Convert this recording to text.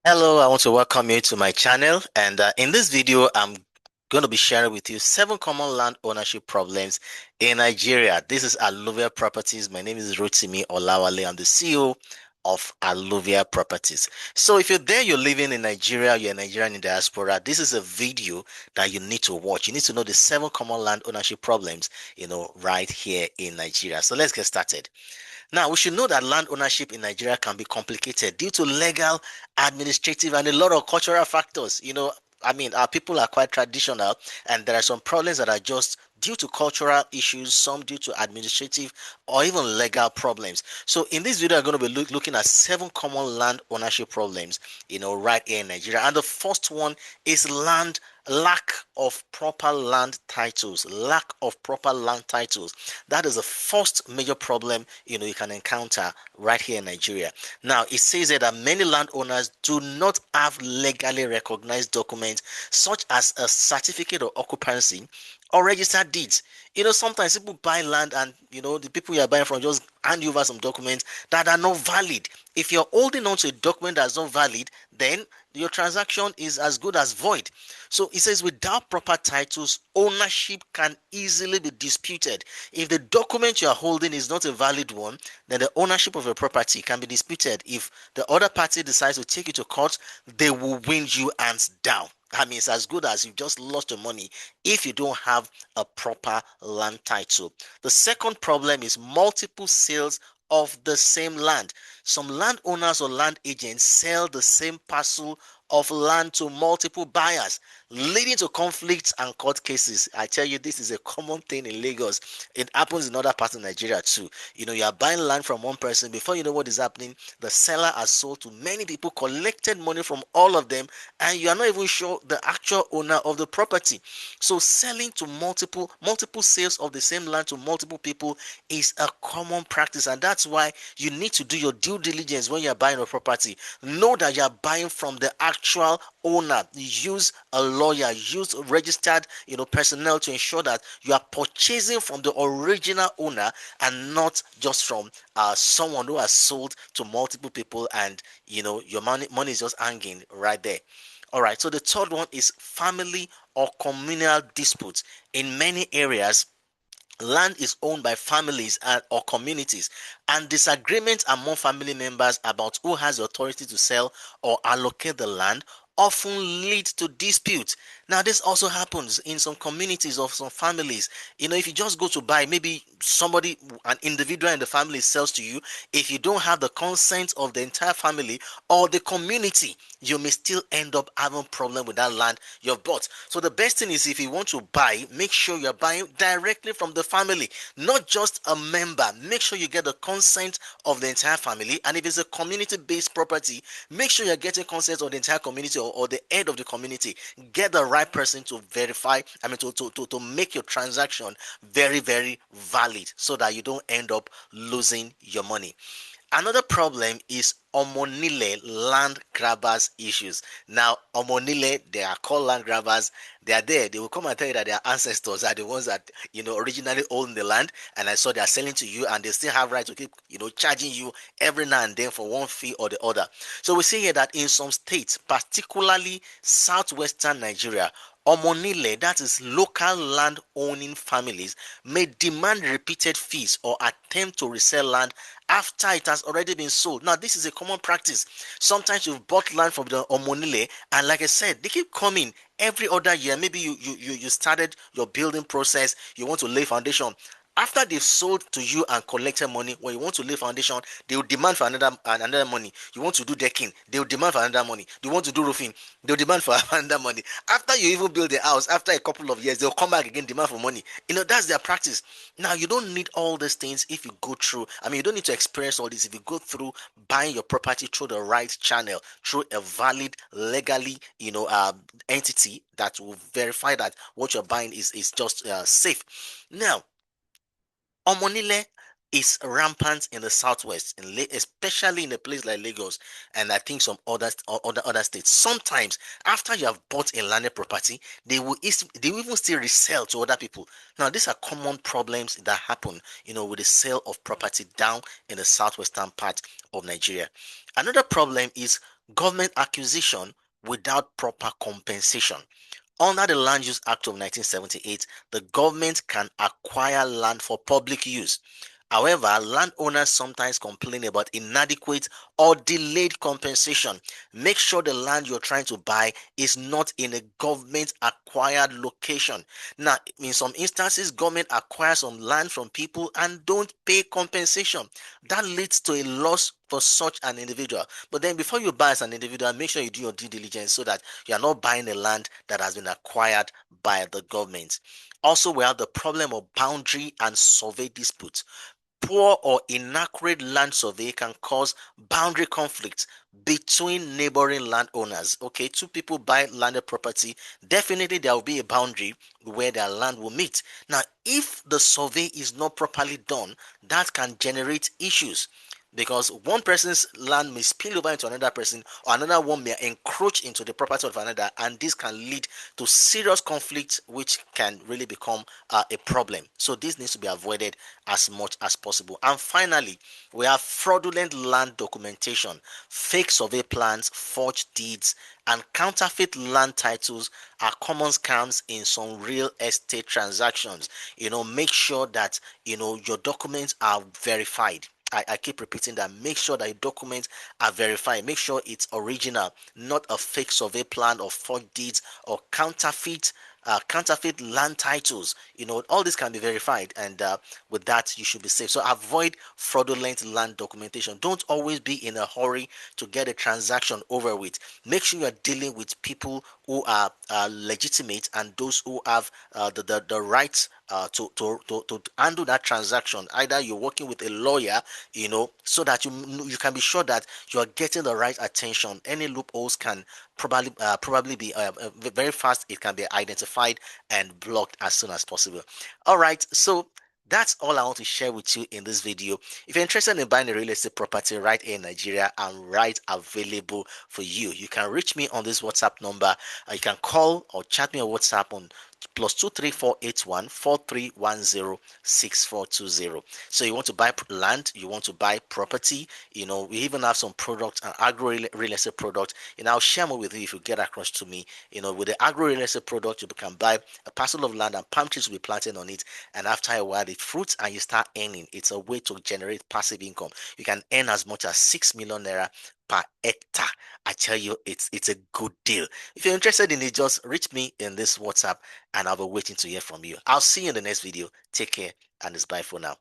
Hello, I want to welcome you to my channel. And in this video, I'm going to be sharing with you 7 common land ownership problems in Nigeria. This is Alluvia Properties. My name is Rotimi Olawale. I'm the CEO of Alluvia Properties. So if you're there, you're living in Nigeria, you're Nigerian in diaspora, this is a video that you need to watch. You need to know the 7 common land ownership problems, right here in Nigeria. So let's get started. Now, we should know that land ownership in Nigeria can be complicated due to legal, administrative, and a lot of cultural factors. Our people are quite traditional, and there are some problems that are just due to cultural issues, some due to administrative or even legal problems. So, in this video, I'm going to be looking at 7 common land ownership problems, right here in Nigeria. And the first one is lack of proper land titles. Lack of proper land titles. That is the first major problem you can encounter right here in Nigeria. Now it says here that many landowners do not have legally recognized documents such as a certificate of occupancy or registered deeds. Sometimes people buy land and the people you are buying from just hand you over some documents that are not valid. If you're holding on to a document that's not valid, then your transaction is as good as void. So it says without proper titles, ownership can easily be disputed. If the document you are holding is not a valid one, then the ownership of your property can be disputed. If the other party decides to take you to court, they will win you hands down. I mean, it's as good as you've just lost your money if you don't have a proper land title. The second problem is multiple sales of the same land. Some landowners or land agents sell the same parcel of land to multiple buyers, leading to conflicts and court cases. I tell you, this is a common thing in Lagos. It happens in other parts of Nigeria too. You are buying land from one person. Before you know what is happening, the seller has sold to many people, collected money from all of them, and you are not even sure the actual owner of the property. So selling to multiple sales of the same land to multiple people is a common practice, and that's why you need to do your due diligence when you're buying a property. Know that you're buying from the actual owner. Use a lawyer, use registered personnel to ensure that you are purchasing from the original owner and not just from someone who has sold to multiple people, and your money is just hanging right there. All right, so the third one is family or communal disputes. In many areas, land is owned by families or communities, and disagreements among family members about who has the authority to sell or allocate the land often lead to disputes. Now, this also happens in some communities or some families. If you just go to buy, maybe somebody, an individual in the family sells to you, if you don't have the consent of the entire family or the community, you may still end up having problem with that land you've bought. So the best thing is, if you want to buy, make sure you're buying directly from the family, not just a member. Make sure you get the consent of the entire family, and if it's a community-based property, make sure you're getting consent of the entire community, or the head of the community. Get the right person to verify, to make your transaction very, very valid, so that you don't end up losing your money. Another problem is omonile, land grabbers issues. Now, omonile, they are called land grabbers. They are there. They will come and tell you that their ancestors are the ones that originally owned the land, and I saw they are selling to you, and they still have right to keep charging you every now and then for one fee or the other. So we see here that in some states, particularly southwestern Nigeria, omonile, that is local land owning families, may demand repeated fees or attempt to resell land after it has already been sold. Now, this is a common practice. Sometimes you've bought land from the omonile, and like I said, they keep coming every other year. Maybe you started your building process, you want to lay foundation. After they've sold to you and collected money, when you want to lay foundation, they will demand for another money. You want to do decking, they will demand for another money. You want to do roofing, they will demand for another money. After you even build the house, after a couple of years, they'll come back again, demand for money. That's their practice. Now, you don't need all these things if you go through. You don't need to experience all this if you go through buying your property through the right channel, through a valid, legally, entity that will verify that what you're buying is just safe. Now, Omonile is rampant in the southwest, especially in a place like Lagos, and I think some other states. Sometimes, after you have bought a landed property, they will even still resell to other people. Now, these are common problems that happen, with the sale of property down in the southwestern part of Nigeria. Another problem is government acquisition without proper compensation. Under the Land Use Act of 1978, the government can acquire land for public use. However, landowners sometimes complain about inadequate or delayed compensation. Make sure the land you're trying to buy is not in a government acquired location. Now, in some instances, government acquires some land from people and don't pay compensation. That leads to a loss for such an individual. But then before you buy as an individual, make sure you do your due diligence so that you are not buying a land that has been acquired by the government. Also, we have the problem of boundary and survey disputes. Poor or inaccurate land survey can cause boundary conflicts between neighboring landowners. Okay, two people buy landed property, definitely there will be a boundary where their land will meet. Now, if the survey is not properly done, that can generate issues because one person's land may spill over into another person, or another one may encroach into the property of another, and this can lead to serious conflict which can really become a problem. So this needs to be avoided as much as possible. And finally, we have fraudulent land documentation. Fake survey plans, forged deeds, and counterfeit land titles are common scams in some real estate transactions. Make sure that your documents are verified. I keep repeating that. Make sure that your documents are verified. Make sure it's original, not a fake survey plan or forged deeds or counterfeit land titles. All this can be verified, and with that, you should be safe. So avoid fraudulent land documentation. Don't always be in a hurry to get a transaction over with. Make sure you are dealing with people who are legitimate and those who have the rights to handle that transaction. Either you're working with a lawyer, so that you can be sure that you are getting the right attention. Any loopholes can probably be very fast. It can be identified and blocked as soon as possible. All right, so that's all I want to share with you in this video. If you're interested in buying a real estate property right here in Nigeria, I'm right available for you. You can reach me on this WhatsApp number. You can call or chat me on WhatsApp on +23481 4310 6420. So you want to buy land, you want to buy property. We even have some products and agro real estate products. I'll share more with you if you get across to me. With the agro real estate product, you can buy a parcel of land and palm trees will be planted on it, and after a while it fruits and you start earning. It's a way to generate passive income. You can earn as much as 6 million naira per hectare. I tell you, it's a good deal. If you're interested in it, just reach me in this WhatsApp and I'll be waiting to hear from you. I'll see you in the next video. Take care and it's bye for now.